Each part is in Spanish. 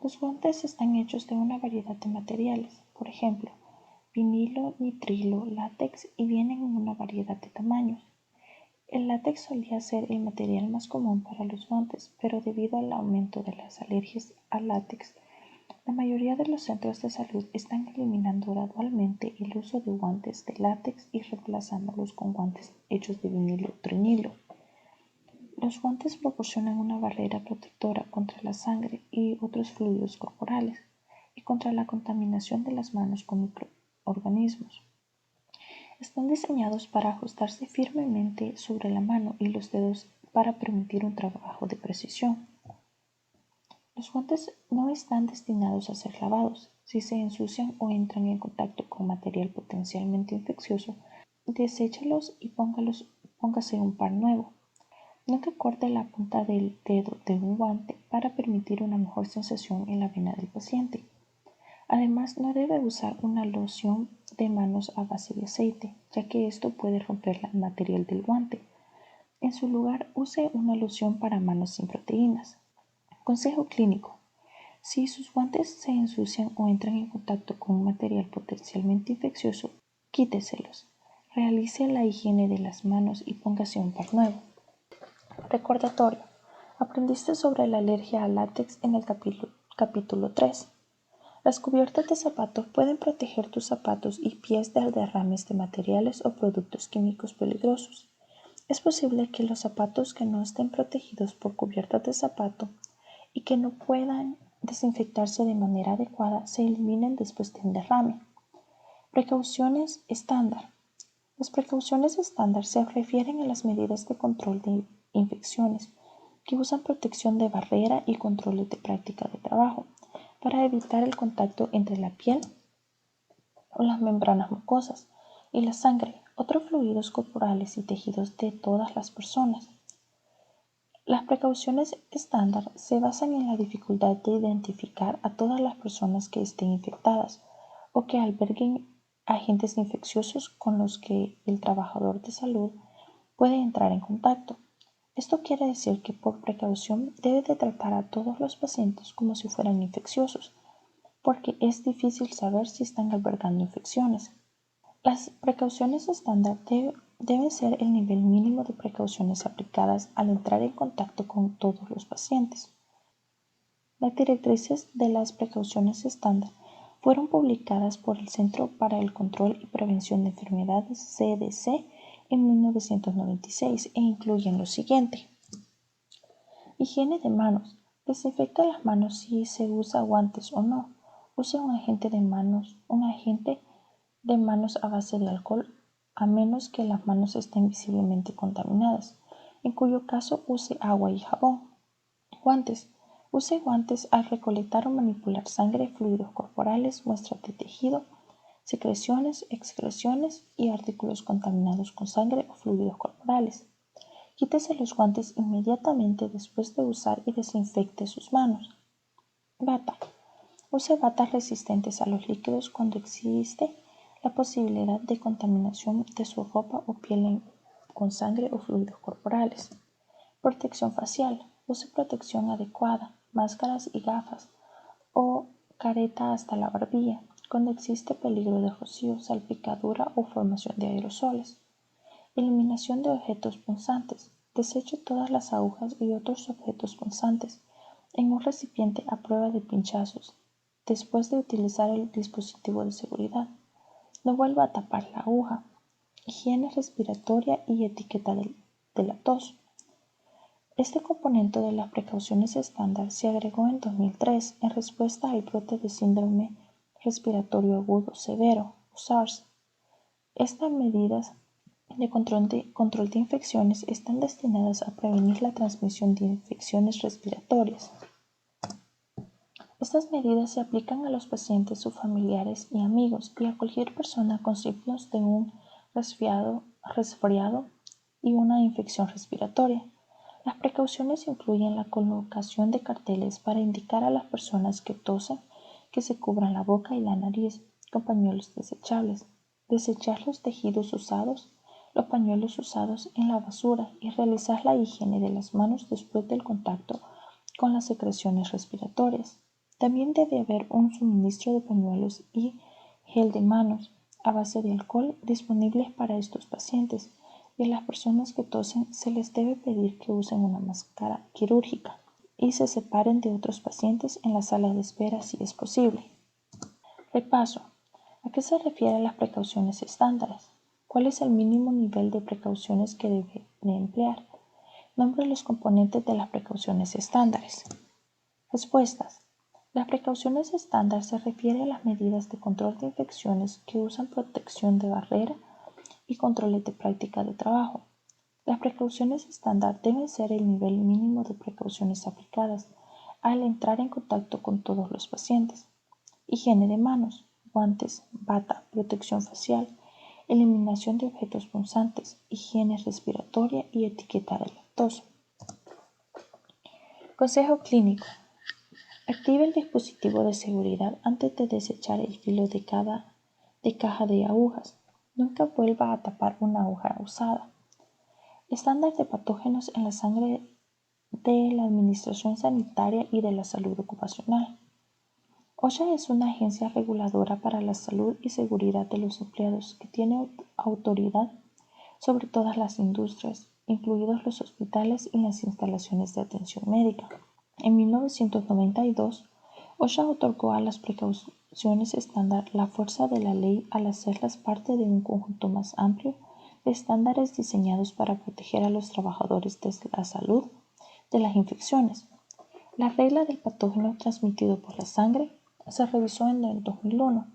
Los guantes están hechos de una variedad de materiales, por ejemplo, vinilo, nitrilo, látex y vienen en una variedad de tamaños. El látex solía ser el material más común para los guantes, pero debido al aumento de las alergias al látex, la mayoría de los centros de salud están eliminando gradualmente el uso de guantes de látex y reemplazándolos con guantes hechos de vinilo o trinilo. Los guantes proporcionan una barrera protectora contra la sangre y otros fluidos corporales y contra la contaminación de las manos con microorganismos. Están diseñados para ajustarse firmemente sobre la mano y los dedos para permitir un trabajo de precisión. Los guantes no están destinados a ser lavados. Si se ensucian o entran en contacto con material potencialmente infeccioso, deséchelos y póngase un par nuevo. Nunca corte la punta del dedo de un guante para permitir una mejor sensación en la vena del paciente. Además, no debe usar una loción de manos a base de aceite, ya que esto puede romper el material del guante. En su lugar, use una loción para manos sin proteínas. Consejo clínico: si sus guantes se ensucian o entran en contacto con un material potencialmente infeccioso, quíteselos. Realice la higiene de las manos y póngase un par nuevo. Recordatorio: aprendiste sobre la alergia al látex en el capítulo 3. Las cubiertas de zapatos pueden proteger tus zapatos y pies de derrames de materiales o productos químicos peligrosos. Es posible que los zapatos que no estén protegidos por cubiertas de zapato y que no puedan desinfectarse de manera adecuada se eliminen después de un derrame. Precauciones estándar. Las precauciones estándar se refieren a las medidas de control de infecciones que usan protección de barrera y controles de práctica de trabajo para evitar el contacto entre la piel o las membranas mucosas y la sangre, otros fluidos corporales y tejidos de todas las personas. Las precauciones estándar se basan en la dificultad de identificar a todas las personas que estén infectadas o que alberguen agentes infecciosos con los que el trabajador de salud puede entrar en contacto. Esto quiere decir que por precaución debe de tratar a todos los pacientes como si fueran infecciosos, porque es difícil saber si están albergando infecciones. Las precauciones estándar deben ser el nivel mínimo de precauciones aplicadas al entrar en contacto con todos los pacientes. Las directrices de las precauciones estándar fueron publicadas por el Centro para el Control y Prevención de Enfermedades (CDC) en 1996 e incluyen lo siguiente: higiene de manos. Desinfecta las manos si se usa guantes o no. Use un agente de manos a base de alcohol, a menos que las manos estén visiblemente contaminadas, en cuyo caso use agua y jabón. Guantes. Use guantes al recolectar o manipular sangre, fluidos corporales, muestras de tejido, secreciones, excreciones y artículos contaminados con sangre o fluidos corporales. Quítese los guantes inmediatamente después de usar y desinfecte sus manos. Bata. Use batas resistentes a los líquidos cuando existe la posibilidad de contaminación de su ropa o piel con sangre o fluidos corporales. Protección facial. Use protección adecuada, máscaras y gafas o careta hasta la barbilla cuando existe peligro de rocío, salpicadura o formación de aerosoles. Eliminación de objetos punzantes. Deseche todas las agujas y otros objetos punzantes en un recipiente a prueba de pinchazos después de utilizar el dispositivo de seguridad. No vuelva a tapar la aguja. Higiene respiratoria y etiqueta de la tos. Este componente de las precauciones estándar se agregó en 2003 en respuesta al brote de síndrome respiratorio agudo severo, o SARS. Estas medidas de control de infecciones están destinadas a prevenir la transmisión de infecciones respiratorias. Estas medidas se aplican a los pacientes, sus familiares y amigos y a cualquier persona con signos de un resfriado y una infección respiratoria. Las precauciones incluyen la colocación de carteles para indicar a las personas que tosen que se cubran la boca y la nariz con pañuelos desechables, desechar los tejidos usados, los pañuelos usados en la basura y realizar la higiene de las manos después del contacto con las secreciones respiratorias. También debe haber un suministro de pañuelos y gel de manos a base de alcohol disponibles para estos pacientes, y a las personas que tosen se les debe pedir que usen una máscara quirúrgica y se separen de otros pacientes en la sala de espera si es posible. Repaso. ¿A qué se refieren las precauciones estándares? ¿Cuál es el mínimo nivel de precauciones que debe de emplear? Nombre los componentes de las precauciones estándares. Respuestas. Las precauciones estándar se refiere a las medidas de control de infecciones que usan protección de barrera y controles de práctica de trabajo. Las precauciones estándar deben ser el nivel mínimo de precauciones aplicadas al entrar en contacto con todos los pacientes. Higiene de manos, guantes, bata, protección facial, eliminación de objetos punzantes, higiene respiratoria y etiqueta de lactosa. Consejo clínico. Active el dispositivo de seguridad antes de desechar el filo de caja de agujas. Nunca vuelva a tapar una aguja usada. Estándar de patógenos en la sangre de la Administración Sanitaria y de la Salud Ocupacional. OSHA es una agencia reguladora para la salud y seguridad de los empleados que tiene autoridad sobre todas las industrias, incluidos los hospitales y las instalaciones de atención médica. En 1992, OSHA otorgó a las precauciones estándar la fuerza de la ley al hacerlas parte de un conjunto más amplio de estándares diseñados para proteger a los trabajadores de la salud de las infecciones. La regla del patógeno transmitido por la sangre se revisó en el 2001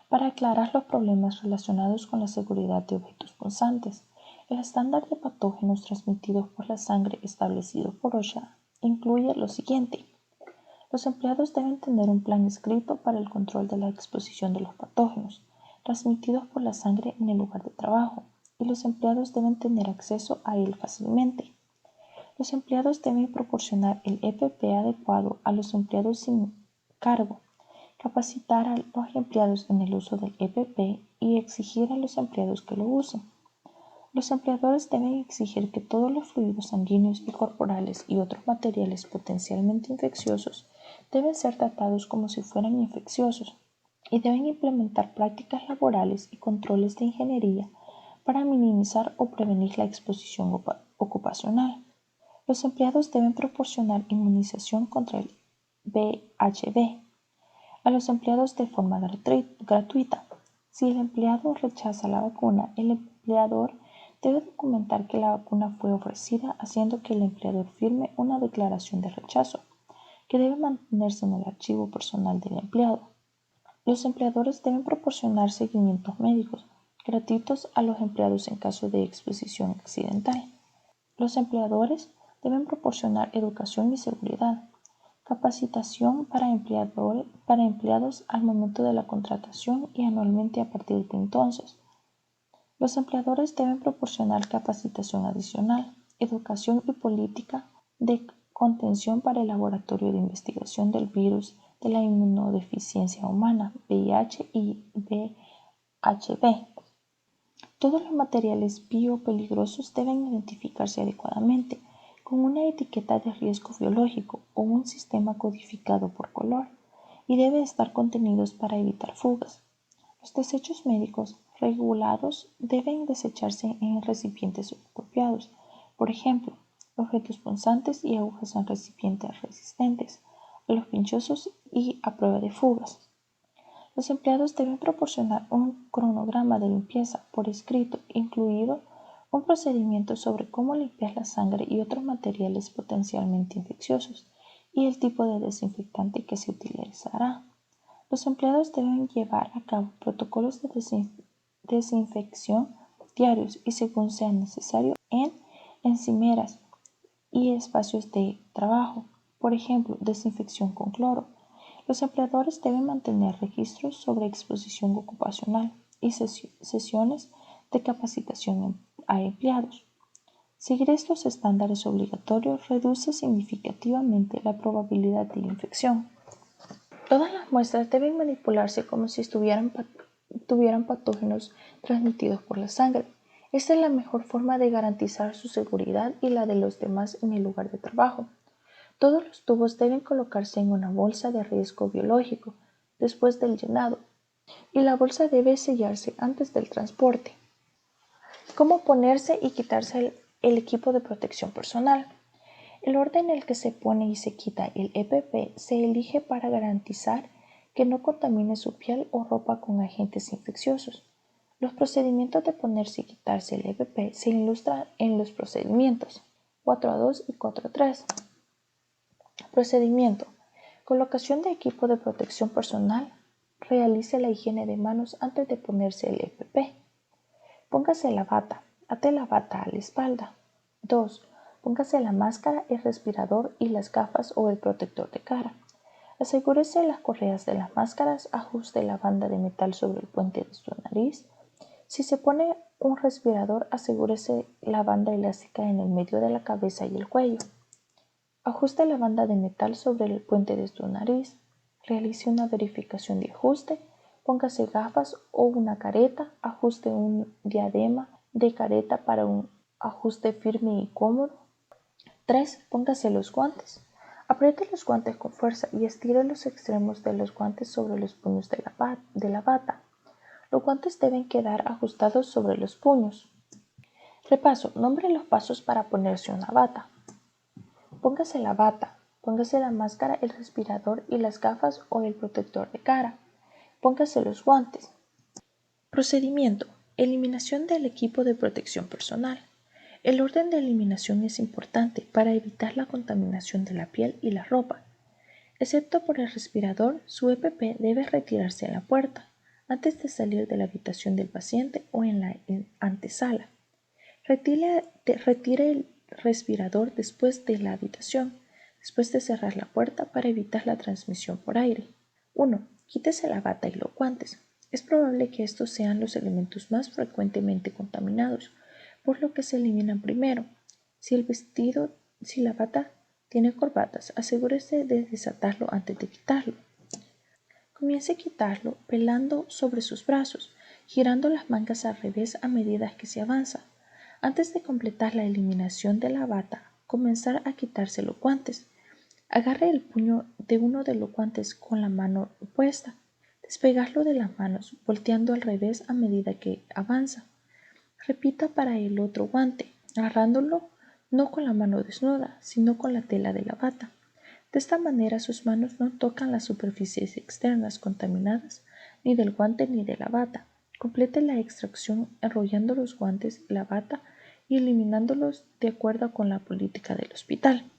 para aclarar los problemas relacionados con la seguridad de objetos punzantes. El estándar de patógenos transmitidos por la sangre establecido por OSHA incluye lo siguiente. Los empleados deben tener un plan escrito para el control de la exposición de los patógenos transmitidos por la sangre en el lugar de trabajo, y los empleados deben tener acceso a él fácilmente. Los empleados deben proporcionar el EPP adecuado a los empleados sin cargo, capacitar a los empleados en el uso del EPP y exigir a los empleados que lo usen. Los empleadores deben exigir que todos los fluidos sanguíneos y corporales y otros materiales potencialmente infecciosos deben ser tratados como si fueran infecciosos, y deben implementar prácticas laborales y controles de ingeniería para minimizar o prevenir la exposición ocupacional. Los empleados deben proporcionar inmunización contra el VHV a los empleados de forma gratuita. Si el empleado rechaza la vacuna, el empleador debe documentar que la vacuna fue ofrecida, haciendo que el empleador firme una declaración de rechazo, que debe mantenerse en el archivo personal del empleado. Los empleadores deben proporcionar seguimientos médicos gratuitos a los empleados en caso de exposición accidental. Los empleadores deben proporcionar educación y seguridad, capacitación para empleados al momento de la contratación y anualmente a partir de entonces. Los empleadores deben proporcionar capacitación adicional, educación y política de contención para el Laboratorio de Investigación del Virus de la Inmunodeficiencia Humana, VIH y VHV. Todos los materiales biopeligrosos deben identificarse adecuadamente con una etiqueta de riesgo biológico o un sistema codificado por color, y deben estar contenidos para evitar fugas. Los desechos médicos regulados deben desecharse en recipientes apropiados, por ejemplo, objetos punzantes y agujas en recipientes resistentes a los pinchazos y a prueba de fugas. Los empleados deben proporcionar un cronograma de limpieza por escrito, incluido un procedimiento sobre cómo limpiar la sangre y otros materiales potencialmente infecciosos y el tipo de desinfectante que se utilizará. Los empleados deben llevar a cabo protocolos de desinfección diarios y, según sea necesario, en encimeras y espacios de trabajo, por ejemplo, desinfección con cloro. Los empleadores deben mantener registros sobre exposición ocupacional y sesiones de capacitación a empleados. Seguir estos estándares obligatorios reduce significativamente la probabilidad de infección. Todas las muestras deben manipularse como si tuvieran patógenos transmitidos por la sangre. Esta es la mejor forma de garantizar su seguridad y la de los demás en el lugar de trabajo. Todos los tubos deben colocarse en una bolsa de riesgo biológico después del llenado y la bolsa debe sellarse antes del transporte. ¿Cómo ponerse y quitarse el equipo de protección personal? El orden en el que se pone y se quita el EPP se elige para garantizar que no contamine su piel o ropa con agentes infecciosos. Los procedimientos de ponerse y quitarse el EPP se ilustran en los procedimientos 4.2 y 4.3. Procedimiento: colocación de equipo de protección personal. Realice la higiene de manos antes de ponerse el EPP. Póngase la bata. Ate la bata a la espalda. 2. Póngase la máscara, el respirador y las gafas o el protector de cara. Asegúrese las correas de las máscaras. Ajuste la banda de metal sobre el puente de su nariz. Si se pone un respirador, asegúrese la banda elástica en el medio de la cabeza y el cuello. Ajuste la banda de metal sobre el puente de su nariz. Realice una verificación de ajuste. Póngase gafas o una careta. Ajuste un diadema de careta para un ajuste firme y cómodo. 3. Póngase los guantes. Apriete los guantes con fuerza y estire los extremos de los guantes sobre los puños de la bata. Los guantes deben quedar ajustados sobre los puños. Repaso. Nombre los pasos para ponerse una bata. Póngase la bata. Póngase la máscara, el respirador y las gafas o el protector de cara. Póngase los guantes. Procedimiento: eliminación del equipo de protección personal. El orden de eliminación es importante para evitar la contaminación de la piel y la ropa. Excepto por el respirador, su EPP debe retirarse a la puerta, antes de salir de la habitación del paciente o en la antesala. Retire el respirador después de la habitación, después de cerrar la puerta para evitar la transmisión por aire. 1. Quítese la bata y los guantes. Es probable que estos sean los elementos más frecuentemente contaminados, por lo que se eliminan primero. Si la bata tiene corbatas, asegúrese de desatarlo antes de quitarlo. Comience a quitarlo pelando sobre sus brazos, girando las mangas al revés a medida que se avanza. Antes de completar la eliminación de la bata, comenzar a quitarse los guantes. Agarre el puño de uno de los guantes con la mano opuesta. Despegarlo de las manos, volteando al revés a medida que avanza. Repita para el otro guante, agarrándolo no con la mano desnuda, sino con la tela de la bata. De esta manera sus manos no tocan las superficies externas contaminadas ni del guante ni de la bata. Complete la extracción enrollando los guantes y la bata y eliminándolos de acuerdo con la política del hospital.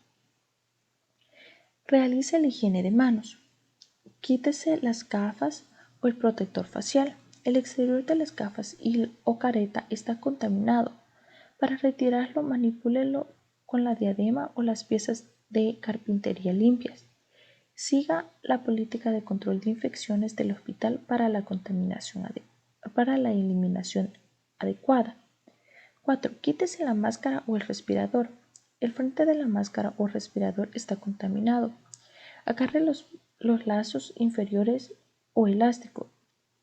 Realice la higiene de manos. Quítese las gafas o el protector facial. El exterior de las gafas o careta está contaminado. Para retirarlo, manipúlelo con la diadema o las piezas de carpintería limpias. Siga la política de control de infecciones del hospital para la eliminación adecuada. 4. Quítese la máscara o el respirador. El frente de la máscara o respirador está contaminado. Agarre los lazos inferiores o elástico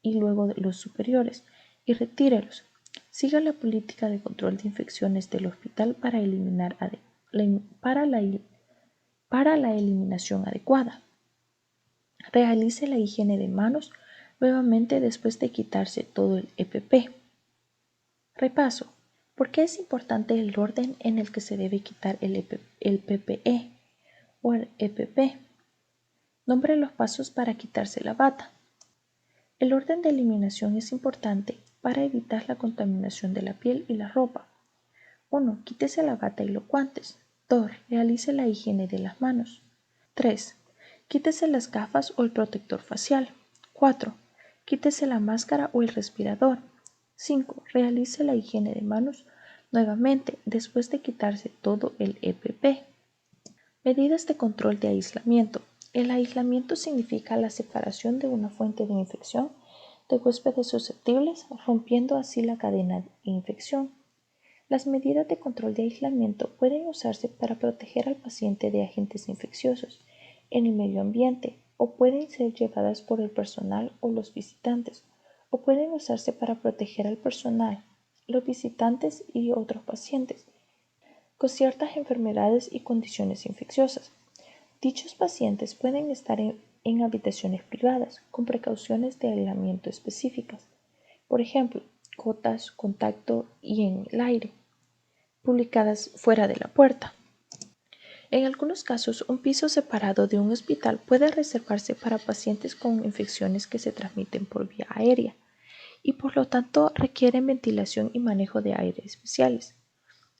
y luego los superiores y retírelos. Siga la política de control de infecciones del hospital para la eliminación adecuada. Realice la higiene de manos nuevamente después de quitarse todo el EPP. Repaso. ¿Por qué es importante el orden en el que se debe quitar el PPE o el EPP? Nombre los pasos para quitarse la bata. El orden de eliminación es importante para evitar la contaminación de la piel y la ropa. 1. Quítese la bata y los guantes. 2. Realice la higiene de las manos. 3. Quítese las gafas o el protector facial. 4. Quítese la máscara o el respirador. 5. Realice la higiene de manos nuevamente después de quitarse todo el EPP. Medidas de control de aislamiento. El aislamiento significa la separación de una fuente de infección de huéspedes susceptibles, rompiendo así la cadena de infección. Las medidas de control de aislamiento pueden usarse para proteger al paciente de agentes infecciosos en el medio ambiente, o pueden ser llevadas por el personal o los visitantes, o pueden usarse para proteger al personal, los visitantes y otros pacientes con ciertas enfermedades y condiciones infecciosas. Dichos pacientes pueden estar en habitaciones privadas con precauciones de aislamiento específicas, por ejemplo, gotas, contacto y en el aire, publicadas fuera de la puerta. En algunos casos, un piso separado de un hospital puede reservarse para pacientes con infecciones que se transmiten por vía aérea y por lo tanto requieren ventilación y manejo de aire especiales.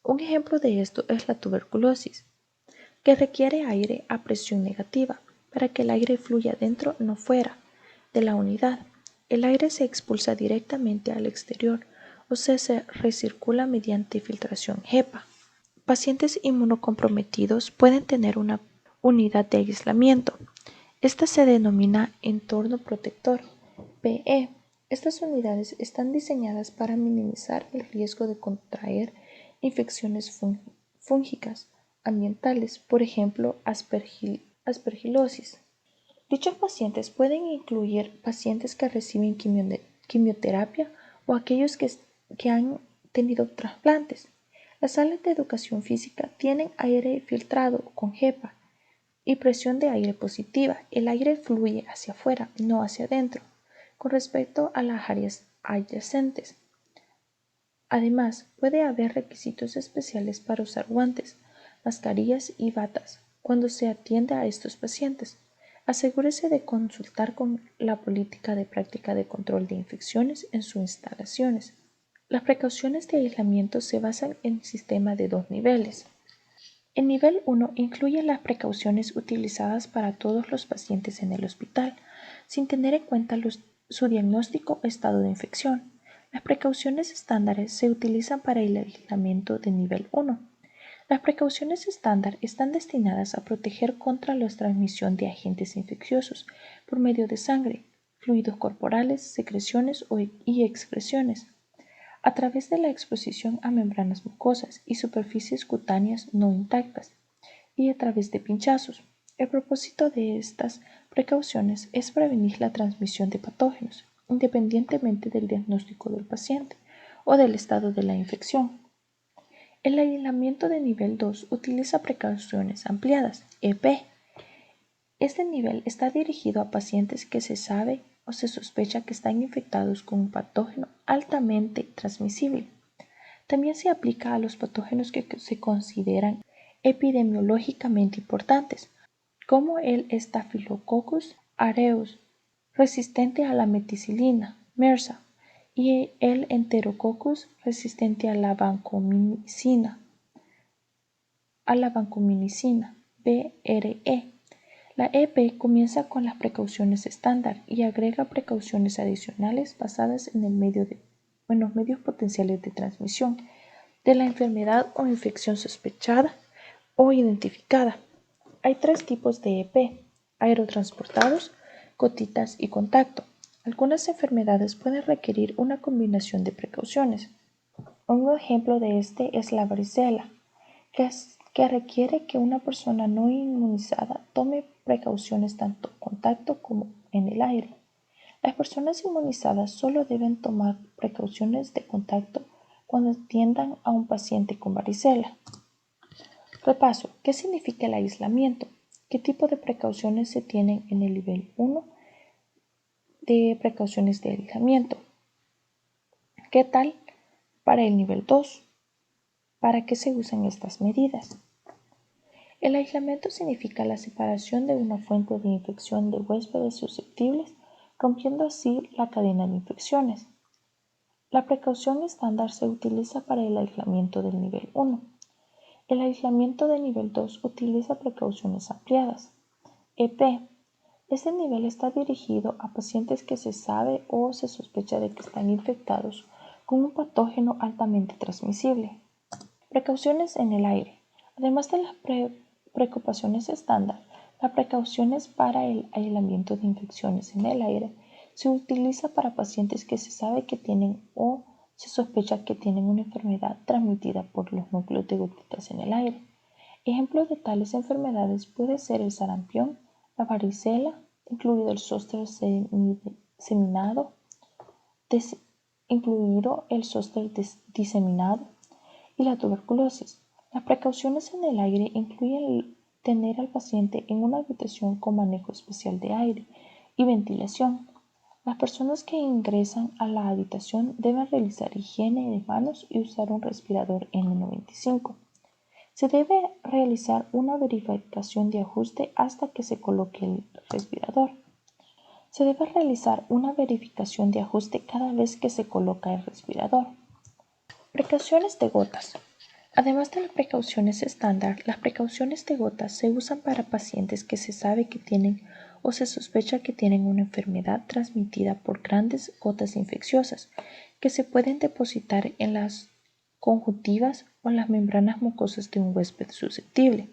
Un ejemplo de esto es la tuberculosis, que requiere aire a presión negativa para que el aire fluya dentro, no fuera, de la unidad. El aire se expulsa directamente al exterior o se recircula mediante filtración HEPA. Pacientes inmunocomprometidos pueden tener una unidad de aislamiento. Esta se denomina entorno protector, PE. Estas unidades están diseñadas para minimizar el riesgo de contraer infecciones fúngicas ambientales, por ejemplo, aspergilosis. Dichos pacientes pueden incluir pacientes que reciben quimioterapia o aquellos que han tenido trasplantes. Las salas de educación física tienen aire filtrado con HEPA y presión de aire positiva. El aire fluye hacia afuera, no hacia adentro, con respecto a las áreas adyacentes. Además, puede haber requisitos especiales para usar guantes, mascarillas y batas cuando se atiende a estos pacientes. Asegúrese de consultar con la política de práctica de control de infecciones en sus instalaciones. Las precauciones de aislamiento se basan en un sistema de 2 niveles. El nivel 1 incluye las precauciones utilizadas para todos los pacientes en el hospital, sin tener en cuenta su diagnóstico o estado de infección. Las precauciones estándares se utilizan para el aislamiento de nivel 1. Las precauciones estándar están destinadas a proteger contra la transmisión de agentes infecciosos por medio de sangre, fluidos corporales, secreciones y excreciones, a través de la exposición a membranas mucosas y superficies cutáneas no intactas, y a través de pinchazos. El propósito de estas precauciones es prevenir la transmisión de patógenos, independientemente del diagnóstico del paciente o del estado de la infección. El aislamiento de nivel 2 utiliza precauciones ampliadas, EP. Este nivel está dirigido a pacientes que se sabe o se sospecha que están infectados con un patógeno altamente transmisible. También se aplica a los patógenos que se consideran epidemiológicamente importantes, como el Staphylococcus aureus, resistente a la meticilina, MRSA, y el Enterococcus, resistente a la vancomicina, BRE. La EP comienza con las precauciones estándar y agrega precauciones adicionales basadas en los medios potenciales de transmisión de la enfermedad o infección sospechada o identificada. Hay 3 tipos de EP: aerotransportados, gotitas y contacto. Algunas enfermedades pueden requerir una combinación de precauciones. Un ejemplo de este es la varicela, que requiere que una persona no inmunizada tome precauciones tanto en contacto como en el aire. Las personas inmunizadas solo deben tomar precauciones de contacto cuando atiendan a un paciente con varicela. Repaso: ¿qué significa el aislamiento? ¿Qué tipo de precauciones se tienen en el nivel 1 de precauciones de aislamiento? ¿Qué tal para el nivel 2? ¿Para qué se usan estas medidas? El aislamiento significa la separación de una fuente de infección de huéspedes susceptibles, rompiendo así la cadena de infecciones. La precaución estándar se utiliza para el aislamiento del nivel 1. El aislamiento de nivel 2 utiliza precauciones ampliadas. EP. Este nivel está dirigido a pacientes que se sabe o se sospecha de que están infectados con un patógeno altamente transmisible. Precauciones en el aire. Además de las precauciones estándar, las precauciones para el aislamiento de infecciones en el aire se utiliza para pacientes que se sabe que tienen o se sospecha que tienen una enfermedad transmitida por los núcleos de gotitas en el aire. Ejemplos de tales enfermedades puede ser el sarampión, la varicela, incluido el zóster diseminado, y la tuberculosis. Las precauciones en el aire incluyen el tener al paciente en una habitación con manejo especial de aire y ventilación. Las personas que ingresan a la habitación deben realizar higiene de manos y usar un respirador N95. Se debe realizar una verificación de ajuste hasta que se coloque el respirador. Se debe realizar una verificación de ajuste cada vez que se coloca el respirador. Precauciones de gotas. Además de las precauciones estándar, las precauciones de gotas se usan para pacientes que se sabe que tienen o se sospecha que tienen una enfermedad transmitida por grandes gotas infecciosas que se pueden depositar en las conjuntivas o las membranas mucosas de un huésped susceptible.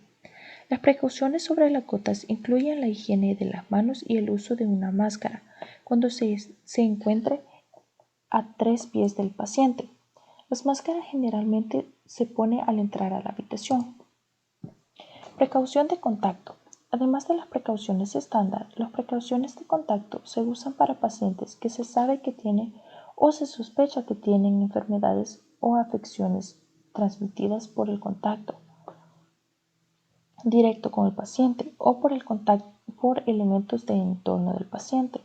Las precauciones sobre las gotas incluyen la higiene de las manos y el uso de una máscara cuando se encuentre a 3 pies del paciente. Las máscaras generalmente se pone al entrar a la habitación. Precaución de contacto. Además de las precauciones estándar, las precauciones de contacto se usan para pacientes que se sabe que tienen o se sospecha que tienen enfermedades o afecciones transmitidas por el contacto directo con el paciente o por elementos del entorno del paciente.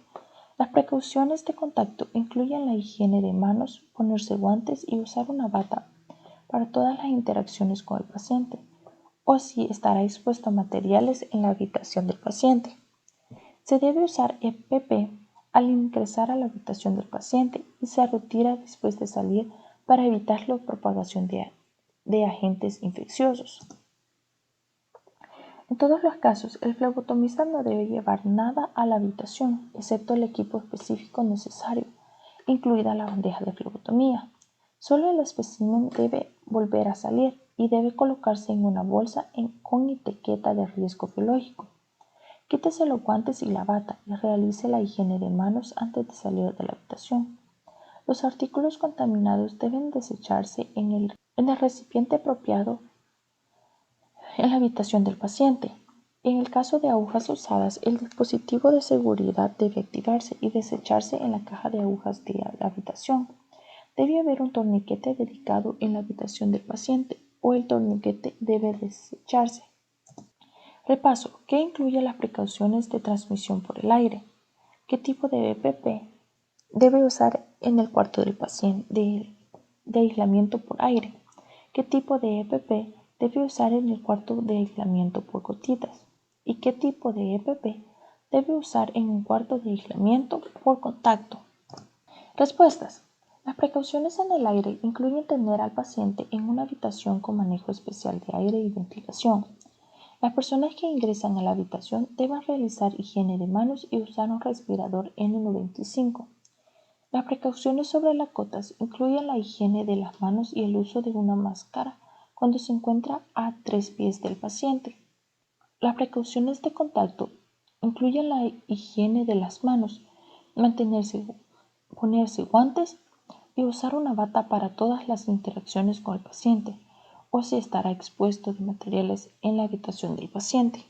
Las precauciones de contacto incluyen la higiene de manos, ponerse guantes y usar una bata para todas las interacciones con el paciente, o si estará expuesto a materiales en la habitación del paciente. Se debe usar EPP al ingresar a la habitación del paciente y se retira después de salir para evitar la propagación de agentes infecciosos. En todos los casos, el flebotomista no debe llevar nada a la habitación, excepto el equipo específico necesario, incluida la bandeja de flebotomía. Solo el espécimen debe volver a salir y debe colocarse en una bolsa con etiqueta de riesgo biológico. Quítese los guantes y la bata y realice la higiene de manos antes de salir de la habitación. Los artículos contaminados deben desecharse en el recipiente apropiado en la habitación del paciente. En el caso de agujas usadas, el dispositivo de seguridad debe activarse y desecharse en la caja de agujas de la habitación. Debe haber un torniquete dedicado en la habitación del paciente o el torniquete debe desecharse. Repaso. ¿Qué incluye las precauciones de transmisión por el aire? ¿Qué tipo de EPP debe usar en el cuarto del paciente de aislamiento por aire? ¿Qué tipo de EPP debe usar en el cuarto de aislamiento por gotitas? ¿Y qué tipo de EPP debe usar en un cuarto de aislamiento por contacto? Respuestas. Las precauciones en el aire incluyen tener al paciente en una habitación con manejo especial de aire y ventilación. Las personas que ingresan a la habitación deben realizar higiene de manos y usar un respirador N95. Las precauciones sobre las gotas incluyen la higiene de las manos y el uso de una máscara cuando se encuentra a 3 pies del paciente. Las precauciones de contacto incluyen la higiene de las manos, ponerse guantes y usar una bata para todas las interacciones con el paciente, o si estará expuesto de materiales en la habitación del paciente.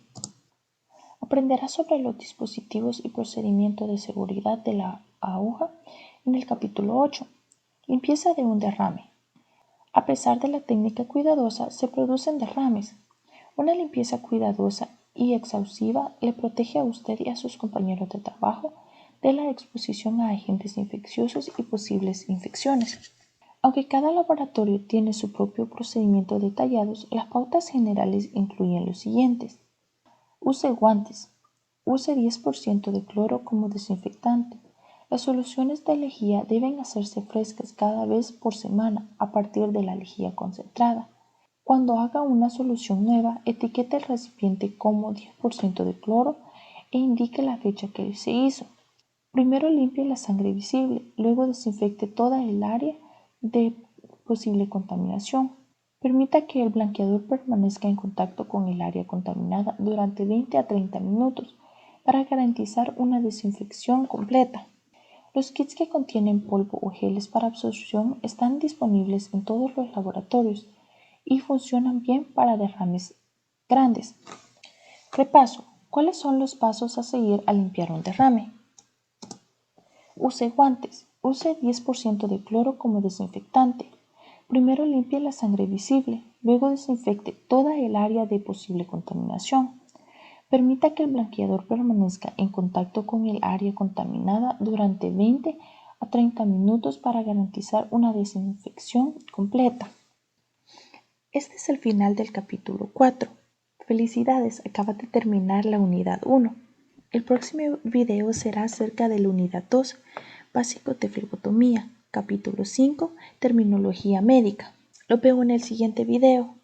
Aprenderá sobre los dispositivos y procedimientos de seguridad de la aguja en el capítulo 8. Limpieza de un derrame. A pesar de la técnica cuidadosa, se producen derrames. Una limpieza cuidadosa y exhaustiva le protege a usted y a sus compañeros de trabajo de la exposición a agentes infecciosos y posibles infecciones. Aunque cada laboratorio tiene su propio procedimiento detallado, las pautas generales incluyen los siguientes. Use guantes. Use 10% de cloro como desinfectante. Las soluciones de lejía deben hacerse frescas cada vez por semana a partir de la lejía concentrada. Cuando haga una solución nueva, etiquete el recipiente como 10% de cloro e indique la fecha que se hizo. Primero limpie la sangre visible, luego desinfecte toda el área de posible contaminación. Permita que el blanqueador permanezca en contacto con el área contaminada durante 20 a 30 minutos para garantizar una desinfección completa. Los kits que contienen polvo o geles para absorción están disponibles en todos los laboratorios y funcionan bien para derrames grandes. Repaso. ¿Cuáles son los pasos a seguir al limpiar un derrame? Use guantes. Use 10% de cloro como desinfectante. Primero limpie la sangre visible, luego desinfecte toda el área de posible contaminación. Permita que el blanqueador permanezca en contacto con el área contaminada durante 20 a 30 minutos para garantizar una desinfección completa. Este es el final del capítulo 4. Felicidades, acabas de terminar la unidad 1. El próximo video será acerca de la unidad 2, básicos de flebotomía, capítulo 5, terminología médica. Los veo en el siguiente video.